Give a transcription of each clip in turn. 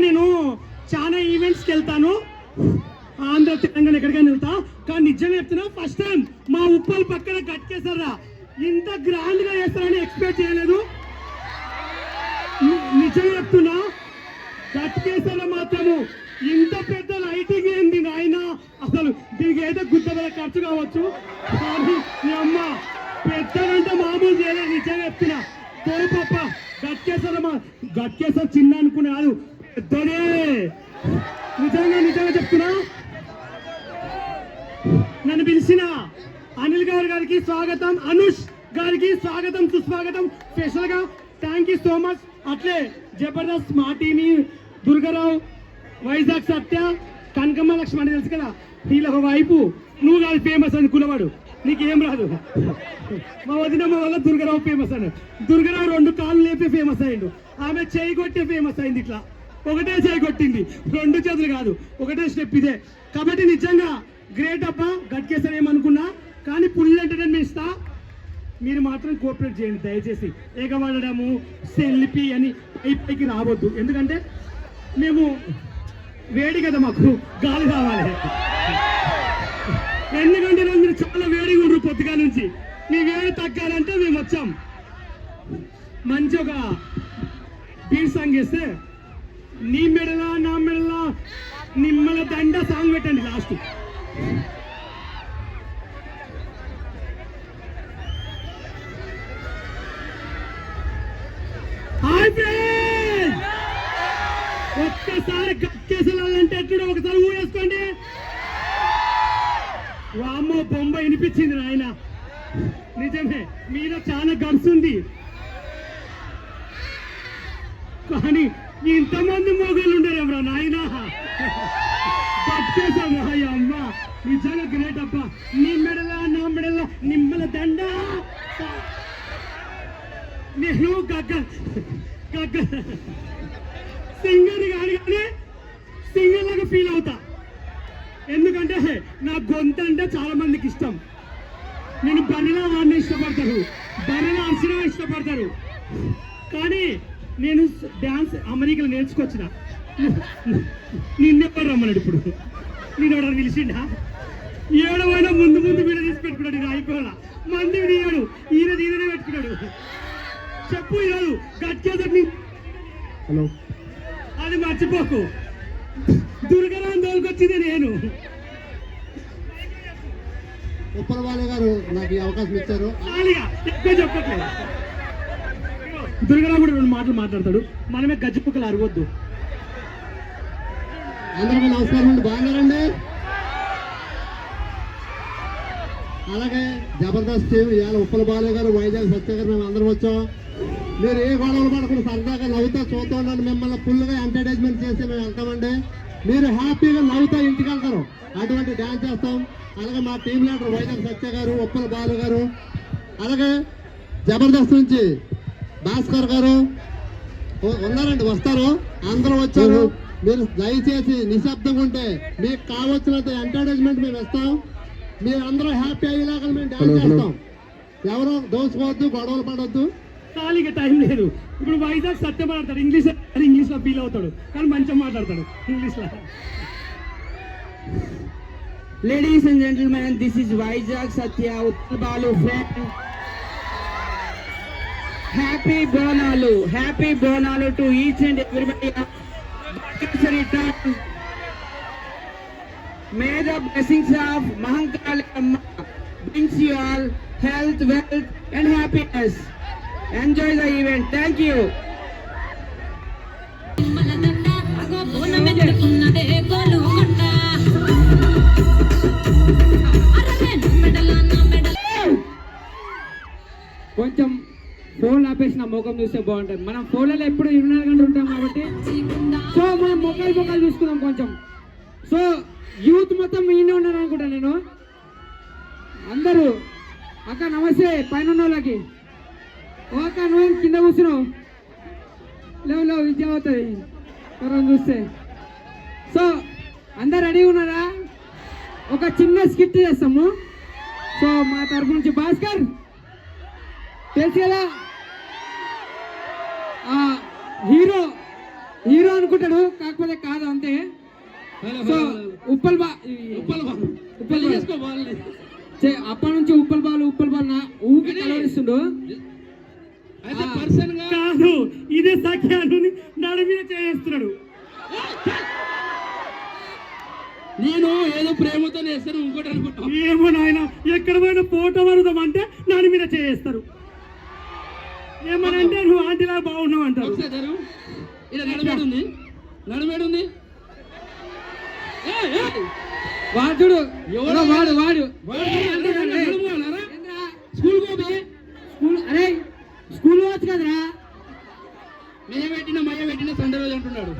నేను చాలా ఈవెంట్స్కి వెళ్తాను, ఆంధ్ర తెలంగాణ ఎక్కడికైనా వెళ్తా. కానీ నిజంగా చెప్తున్నా, ఫస్ట్ టైం మా ఉప్పల్ పక్కన కట్టేశారా, ఇంత గ్రాండ్ గా చేస్తారని ఎక్స్పెక్ట్ చేయలేదు. నిజంగా చెప్తున్నా, కట్టేశారా మాత్రము ఇంత పెద్ద లైటింగ్ ఏంది ఆయన, అసలు దీనికి ఏదో గుద్దల ఖర్చు కావచ్చు, కానీ మీ అమ్మ పెద్దదంటే మామూలు చేయలేదు. నిజంగా చెప్తున్నా, తోపప్ప గట్కేసారు చిన్న అనుకునే కాదు, పెద్దనే. నిజంగా చెప్తున్నా, నన్ను పిలిచిన అనిల్ గారికి స్వాగతం, అనుష్ గారికి స్వాగతం, సుస్వాగతం. స్పెషల్ గా థ్యాంక్ యూ సో మచ్. అట్లే జబర్దస్త్ మా టీని దుర్గారావు, వైజాగ్ సత్య, కనకమ్మ లక్ష్మణ్ తెలుసు కదా, వీళ్ళ వైపు నువ్వు కాదు ఫేమస్ అని కులవాడు, నీకేం రాదు. మా వదినమ్మ వల్ల దుర్గరావు ఫేమస్ అన్నాడు. దుర్గరావు 2 కాళ్ళు లేపే ఫేమస్ అయ్యిండు. ఆమె చేయి కొట్టే ఫేమస్ అయింది. ఇట్లా ఒకటే చేయి కొట్టింది, 2 చేతులు కాదు, ఒకటే స్టెప్ ఇదే. కాబట్టి నిజంగా గ్రేట్ అబ్బా. గట్కేసరి ఏమనుకున్నా కానీ ఫుల్ ఎంటర్టైన్మెంట్ ఇస్తా. మీరు మాత్రం కోఆపరేట్ చేయండి దయచేసి. ఎగబడము సెల్ఫీ అని పైకి రావద్దు. ఎందుకంటే మేము వేడి కదా, మాకు గాలి రావాలి. ఎందుకంటే మీరు చాలా వేడిగా ఉండరు పొద్దుగా నుంచి. మీ వేడి తగ్గాలంటే మేము వచ్చాం. మంచి ఒక బీట్ సాంగ్ చేస్తే నీ మెడలా నా మెడలా నిమ్మల దండ సాంగ్ పెట్టండి లాస్ట్. ఒక్కసారి గక్కేసలాలంటే ఎట్లుడో ఒకసారి ఊరేసుకోండి. వామ్మో బొమ్మ వినిపించింది నాయన. నిజమే మీలో చాలా గడుస్తుంది. కానీ ఇంతమంది మొగలు ఉండరేమ్రా నాయన. బతికేసాము అమ్మ. నిజంగా గ్రేట్ అబ్బా. నీ మెడల నా మెడల నిమ్మల దండ. నేను గగ్గ సింగర్ కాదు కానీ సింగర్ లాగా ఫీల్ అవుతా. ఎందుకంటే నా గొంతు అంటే చాలా మందికి ఇష్టం. నేను బరిలా వాడిని ఇష్టపడతారు, బరిలా అర్చన ఇష్టపడతారు. కానీ నేను డ్యాన్స్ అమెరికాలో నేర్చుకొచ్చిన. నిన్నెప్పుడు రమ్మన్నాడు. ఇప్పుడు నేను ఎవడని పిలిచిండా? ఏడవైనా ముందు వీడియో తీసి పెట్టుకున్నాడు. నేను అయిపోయాలా మంది తీయడు, ఈయననే పెట్టుకున్నాడు. చెప్పు ఈరోజు గట్కేసరి హలో అది మర్చిపోకు. దుర్గరాం తోలుకొచ్చింది నేను. ఉప్పలబాలు గారు నాకు ఈ అవకాశం ఇచ్చారు. ఎక్కువ చెప్పట్లేదు. దుర్గరాం కూడా 2 మాటలు మాట్లాడతాడు. మనమే గజ్జిపుక్కలు అరవద్దు. అందరికీ నమస్కారం అండి. బాగున్నారండి? అలాగే జబర్దస్త్ టీం ఇవాళ ఉప్పలబాలు గారు, వైజాగ్ సత్య గారు, మేము అందరం వచ్చాం. మీరు ఏ గొడవలు పడకుండా సరదాగా నవ్వుతా చూస్తూ ఉండండి. మిమ్మల్ని ఫుల్గా ఎంటర్టైన్మెంట్ చేసి మేము వెళ్తామండి. మీరు హ్యాపీగా నవ్వుతా ఇంటికి వెళ్తారు. అటువంటి డ్యాన్స్ చేస్తాం. అలాగే మా టీం లీడర్ వైజాగ్ సత్య గారు, ఉప్పలబాలు గారు, అలాగే జబర్దస్త్ నుంచి భాస్కర్ గారు ఉన్నారండి, వస్తారు. అందరూ వచ్చారు. మీరు దయచేసి నిశ్శబ్దంగా ఉంటే మీకు కావచ్చినంత ఎంటర్టైన్మెంట్ మేము ఇస్తాం. మీరు అందరూ హ్యాపీ అయ్యేలాగా మేము డ్యాన్స్ చేస్తాం. ఎవరో దోచుకోవద్దు, గొడవలు పడవద్దు. ఖాళీగా టైం లేదు. ఇప్పుడు వైజాగ్ సత్య మాట్లాడతాడు. ఇంగ్లీష్లో ఫీల్ అవుతాడు కానీ మంచిగా మాట్లాడతాడు ఇంగ్లీష్లో. Ladies and gentlemen, this is Vizag Satya Uttalbalu friend. Happy Bonalu to each and everybody of Gakesari town. May the blessings of Mahankali Amma brings you all health, wealth and happiness. Enjoy the event. Thank you. కొంచెం phone ఆపేసిన ముఖం చూస్తే బాగుంటుంది. మనం ఫోన్లలో ఎప్పుడు 24 గంటలు ఉంటాం కాబట్టి సో మనం మొక్కలు చూసుకుందాం కొంచెం. సో యూత్ మొత్తం ఈయనే ఉన్నారు అనుకుంటా నేను. అందరూ అక్క నమస్తే. పైన ఉన్న వాళ్ళకి ఓక నువ్వు కింద కూర్చున్నావు. లేవు విద్య అవుతుంది ఎవరైనా చూస్తే. సో అందరు రెడీ ఉన్నారా? ఒక చిన్న స్కిట్ చేస్తాము. సో మా తరఫు నుంచి భాస్కర్ తెలుసు కదా, హీరో అనుకుంటాడు కాకపోతే కాదు అంతే. సో అప్పటి నుంచి ఉప్పల్ బాలు నా ఊకి కలవరిస్తుండు. కాదు ఇదే సఖ్యాను నడు మీద చేస్తున్నాడు. నేను ఏదో ప్రేమతో చేస్తాను ఇంకోటి అనుకుంటా. ఏమో నాయన ఎక్కడ పోయినా ఫోటో వరదాం అంటే నడు మీద చేస్తారు. ఏమనంటే నువ్వు ఆంటీలా బాగున్నావు అంటారు. నడుమేడుంది వాడు స్కూల్ వచ్చు కదరా. మయ్య పెట్టిన సండే రోజు అంటున్నాడు.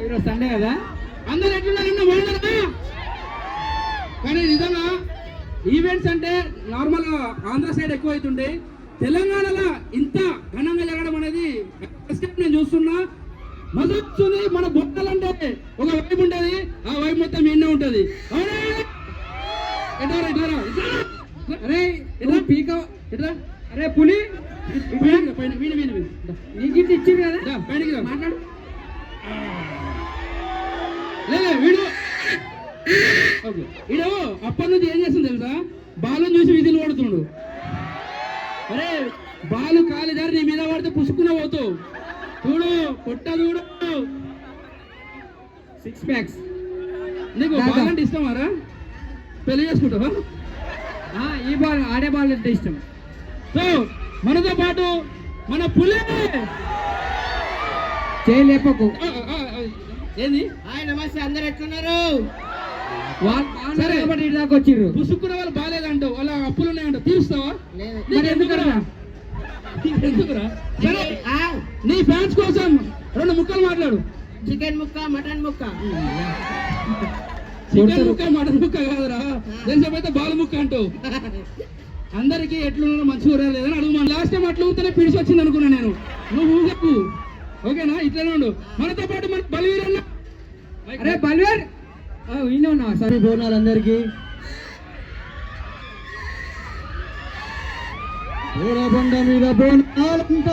ఈరోజు సండే కదా. అందరు ఎట్లున్నారు బాగున్నారా? కానీ నిజంగా ఈవెంట్స్ అంటే నార్మల్ ఆంధ్ర సైడ్ ఎక్కువ అవుతుండే, తెలంగాణలో ఇంత ఘనంగా జరగడం అనేది ఫస్ట్ టైం నేను చూస్తున్నా. మజా వస్తుంది. మన బొక్కలంటే ఒక వైబ్ ఉంటుంది, ఆ వైబ్ మొత్తం ఎన్నో ఉంటుంది. అవునా? ఎటారా ఎటారా అరే ఇట్లా పీక ఎట్లా అరే పులి పైన వీడి వీడి వీడి నీకు ఇట్లా ఇచ్చింది కదా పైనకి రా. మాట్లాడు. లేదు వీడు ఓకే. వీడు అప్పటి నుంచి ఏం చేస్తుంది తెలుసా, బాలుని చూసి విధులు పడుతుండు. అరే బాలు కాలి దారి నీ మీద పడితే పుసుకున్న పోతావు. చూడు పొట్ట చూడు. 6 ప్యాక్స్. నీకు దాదా. బాల్ అంటే ఇష్టమారా? పెళ్లి చేసుకుంటావా? ఈ బాల్ ఆడే బాల్ అంటే ఇష్టం. సో మనతో పాటు మన పులి చేయలేపకు ఏంది నమస్తే, అందరు ఎట్లున్నారు? వాళ్ళు సరే. కాబట్టి ఇటు దాకా వచ్చిర్రు. పుసుక్కున్న వాళ్ళు బాగాలేదంటావు, వాళ్ళ అప్పులు ఉన్నాయంటావు, తీరుస్తావా? మరి ఎందుకరా? ఎందుకురా? సరే నీ ఫ్యాన్స్ కోసం 2 ముక్కలు మాట్లాడు. చికెన్ ముక్క, మటన్ ముక్క. చికెన్ ముక్క మటన్ ముక్క కాదురా, తెలిసైతే బాలు ముక్క అంటావు. అందరికి ఎట్లున్నా మంచిగా లేదని అడుగు. మన లాస్ట్ టైం అట్లా ఊతనే పిడిచి వచ్చింది అనుకున్నా నేను. నువ్వు ఊగకు, ఓకేనా? ఇట్లనే ఉండు. మనతో పాటు మన బలివీర్ అన్న. అరే బల్వేర్ ఈయన ఉన్నావా? సరే బోనాలు అందరికి బండ మీద బోనాలంట,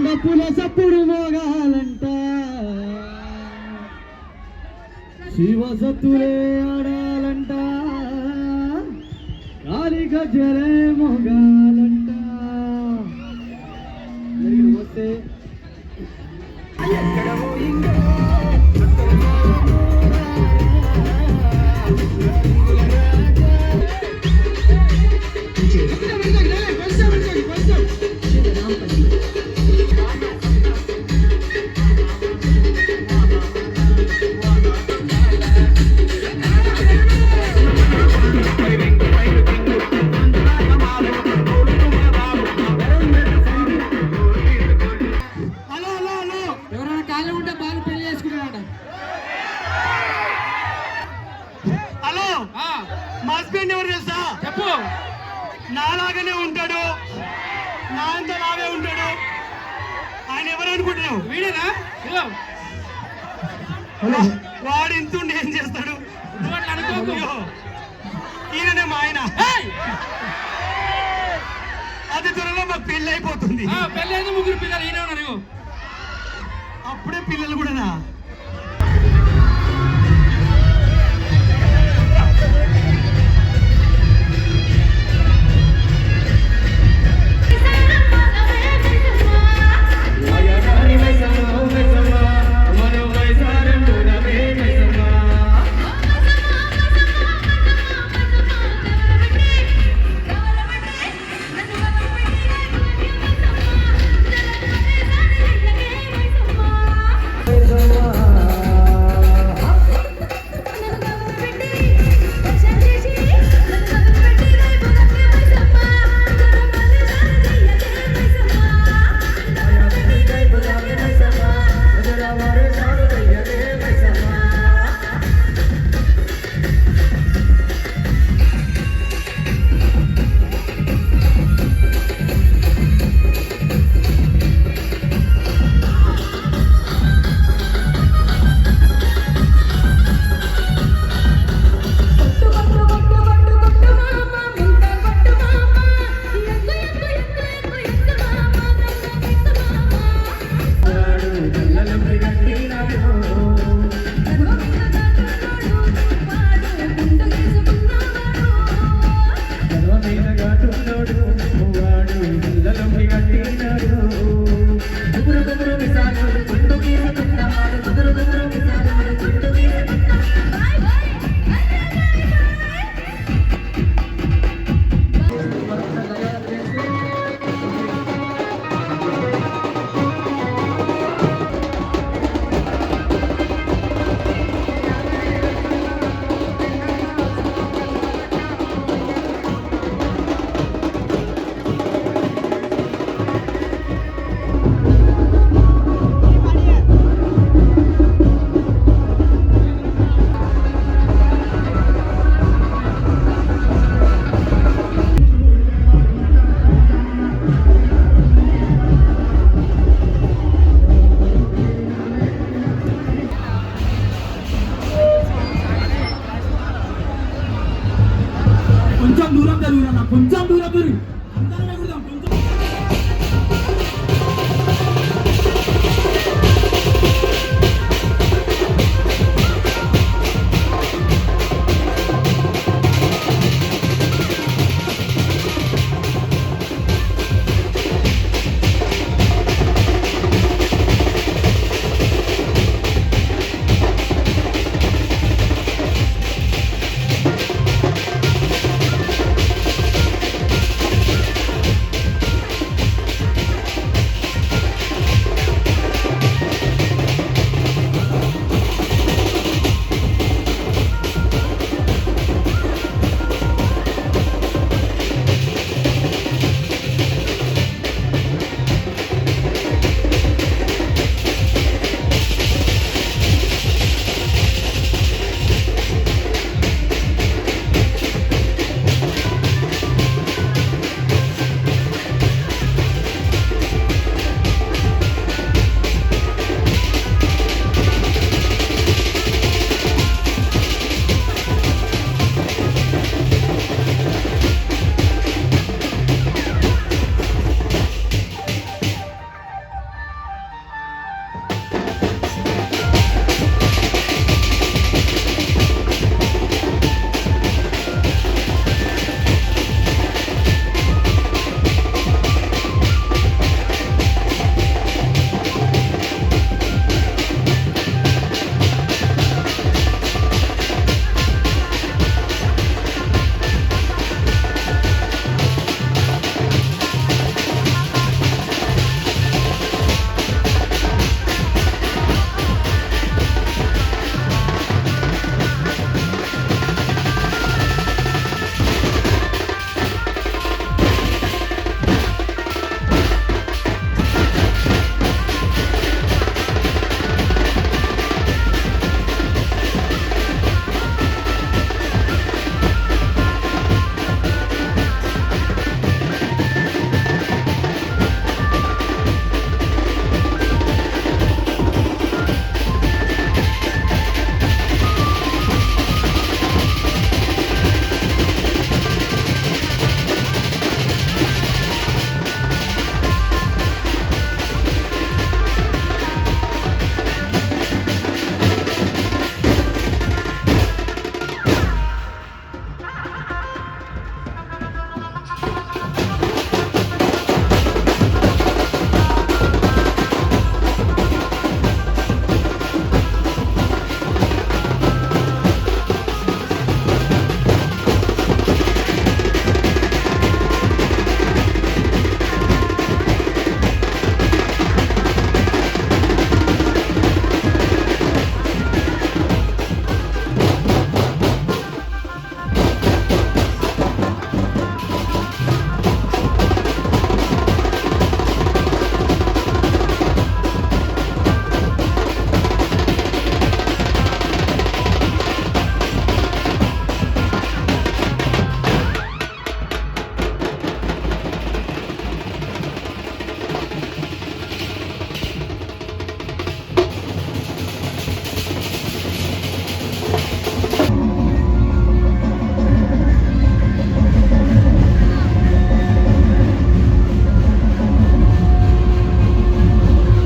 డప్పుల సప్పుడు మోగాలంట, శివ సత్తులే ఆడాలంట, కాలి గజ్జలే మోగాలంట. వస్తే ఎవరైనా ఖాళీ ఉంటే బాల్ పెళ్లి చేసుకున్నారట. హలో, మా హస్బెండ్ ఎవరు తెలుసా? చెప్పు. నాలాగానే ఉంటాడు, నా అంతలాగే ఉంటాడు. ఆయన ఎవరు అనుకుంటున్నావు? వీడేనా? ఇదిగో, వాడు ఇంతుండి ఏం చేస్తాడు? నువ్వు అట్లా అనుకోకు. అయ్యో, ఈయననే మా ఆయన. ఏయ్! అతి త్వరలో మాకు పెళ్లి అయిపోతుంది. పెళ్ళి అయితే 3 పిల్లలు ఈయన ఉన్నారు. ఇగో. అప్పుడే పిల్లలు కూడానా?